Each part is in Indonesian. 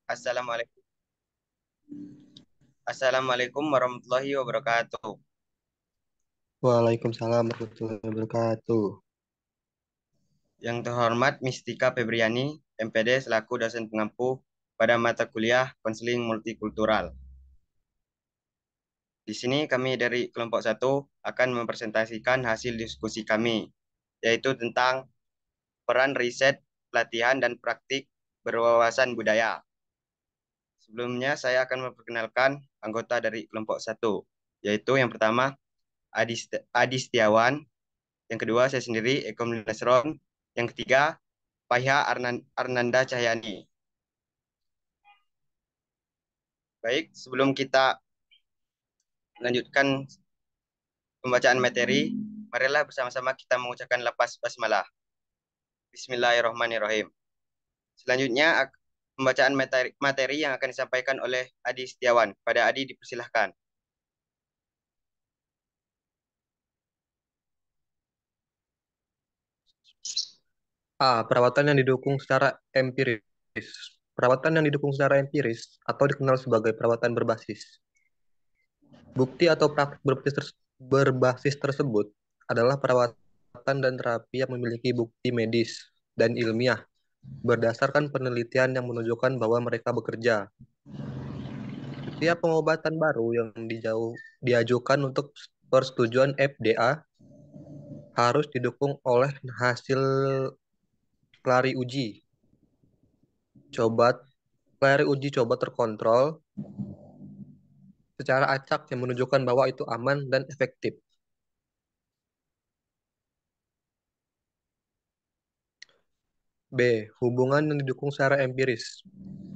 Assalamualaikum. Assalamualaikum warahmatullahi wabarakatuh. Waalaikumsalam warahmatullahi wabarakatuh. Yang terhormat Mistika Febriani, MPD selaku dosen pengampu pada mata kuliah Konseling Multikultural. Di sini kami dari kelompok satu akan mempresentasikan hasil diskusi kami, yaitu tentang peran riset, pelatihan, dan praktik berwawasan budaya. Sebelumnya saya akan memperkenalkan anggota dari kelompok satu, yaitu yang pertama Adi Setiawan, yang kedua saya sendiri Eko Nasron, yang ketiga Arnanda Cahyani. Baik, sebelum kita melanjutkan pembacaan materi, marilah bersama-sama kita mengucapkan lapas basmalah. Bismillahirrahmanirrahim. Selanjutnya pembacaan materi yang akan disampaikan oleh Adi Setiawan. Pada Adi dipersilahkan. A. Perawatan yang didukung secara empiris. Perawatan yang didukung secara empiris atau dikenal sebagai perawatan berbasis. Bukti atau praktik berbasis tersebut adalah perawatan dan terapi yang memiliki bukti medis dan ilmiah berdasarkan penelitian yang menunjukkan bahwa mereka bekerja. Setiap pengobatan baru yang diajukan untuk persetujuan FDA harus didukung oleh hasil pelari uji coba uji coba terkontrol secara acak yang menunjukkan bahwa itu aman dan efektif. B. Hubungan yang didukung secara empiris.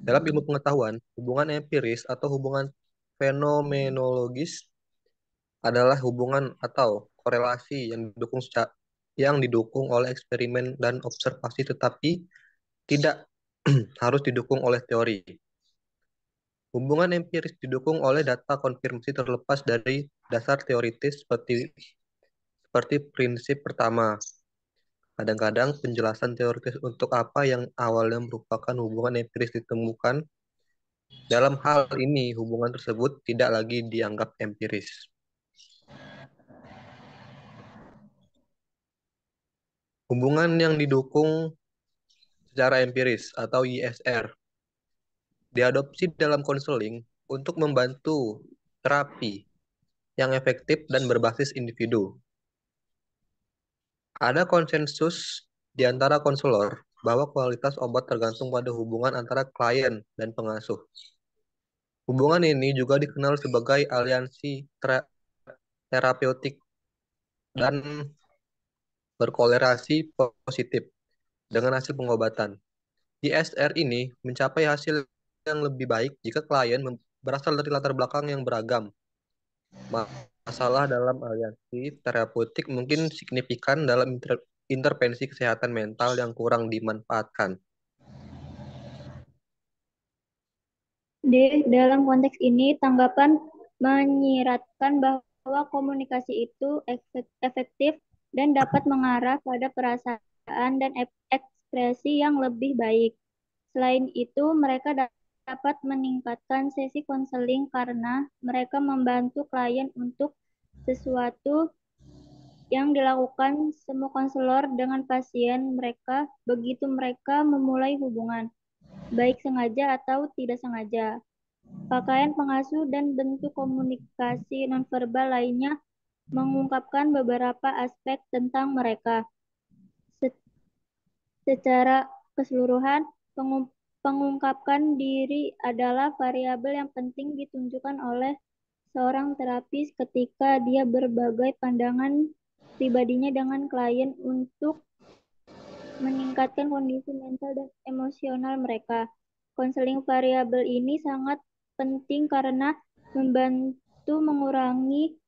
Dalam ilmu pengetahuan, hubungan empiris atau hubungan fenomenologis adalah hubungan atau korelasi yang didukung oleh eksperimen dan observasi tetapi tidak harus didukung oleh teori. Hubungan empiris didukung oleh data konfirmasi terlepas dari dasar teoritis seperti prinsip pertama. Kadang-kadang penjelasan teoritis untuk apa yang awalnya merupakan hubungan empiris ditemukan. Dalam hal ini, hubungan tersebut tidak lagi dianggap empiris. Hubungan yang didukung secara empiris atau ISR diadopsi dalam konseling untuk membantu terapi yang efektif dan berbasis individu. Ada konsensus di antara konselor bahwa kualitas obat tergantung pada hubungan antara klien dan pengasuh. Hubungan ini juga dikenal sebagai aliansi terapeutik dan berkolerasi positif dengan hasil pengobatan. ISR ini mencapai hasil yang lebih baik jika klien berasal dari latar belakang yang beragam. Masalah dalam aliansi terapeutik mungkin signifikan dalam intervensi kesehatan mental yang kurang dimanfaatkan. Dalam konteks ini, tanggapan menyiratkan bahwa komunikasi itu efektif dan dapat mengarah pada perasaan dan ekspresi yang lebih baik. Selain itu, mereka dapat meningkatkan sesi konseling karena mereka membantu klien untuk sesuatu yang dilakukan semua konselor dengan pasien mereka begitu mereka memulai hubungan, baik sengaja atau tidak sengaja. Pakaian pengasuh dan bentuk komunikasi nonverbal lainnya mengungkapkan beberapa aspek tentang mereka. Secara keseluruhan, pengungkapkan diri adalah variabel yang penting ditunjukkan oleh seorang terapis ketika dia berbagai pandangan pribadinya dengan klien untuk meningkatkan kondisi mental dan emosional mereka. Konseling variabel ini sangat penting karena membantu mengurangi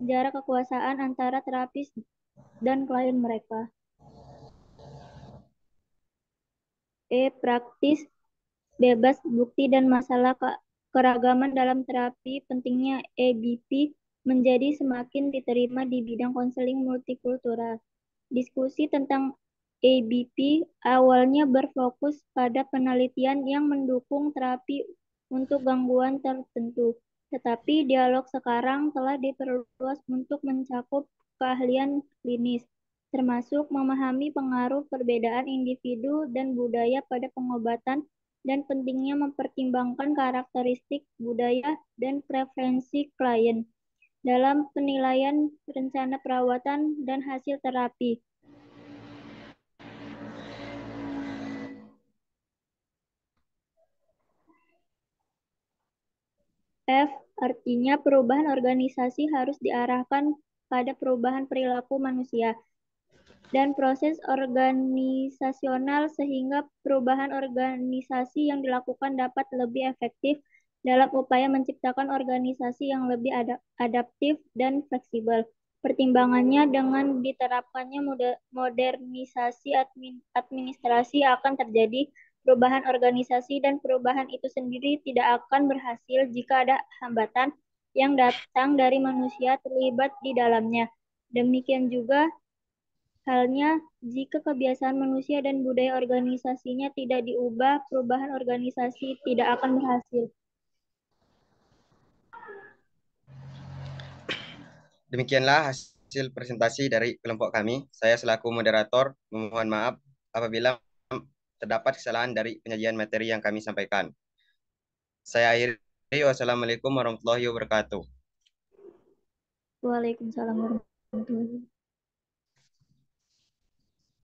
jarak kekuasaan antara terapis dan klien mereka. Praktis bebas bukti dan masalah keragaman dalam terapi. Pentingnya EBP menjadi semakin diterima di bidang konseling multikultural. Diskusi tentang ABP awalnya berfokus pada penelitian yang mendukung terapi untuk gangguan tertentu, tetapi dialog sekarang telah diperluas untuk mencakup keahlian klinis, termasuk memahami pengaruh perbedaan individu dan budaya pada pengobatan dan pentingnya mempertimbangkan karakteristik budaya dan preferensi klien dalam penilaian rencana perawatan dan hasil terapi. F. Artinya perubahan organisasi harus diarahkan pada perubahan perilaku manusia dan proses organisasional sehingga perubahan organisasi yang dilakukan dapat lebih efektif dalam upaya menciptakan organisasi yang lebih adaptif dan fleksibel. Pertimbangannya dengan diterapkannya modernisasi administrasi akan terjadi perubahan organisasi dan perubahan itu sendiri tidak akan berhasil jika ada hambatan yang datang dari manusia terlibat di dalamnya. Demikian juga halnya jika kebiasaan manusia dan budaya organisasinya tidak diubah, perubahan organisasi tidak akan berhasil. Demikianlah hasil presentasi dari kelompok kami. Saya selaku moderator memohon maaf apabila terdapat kesalahan dari penyajian materi yang kami sampaikan. Saya akhiri. Wassalamualaikum warahmatullahi wabarakatuh. Waalaikumsalam warahmatullahi wabarakatuh.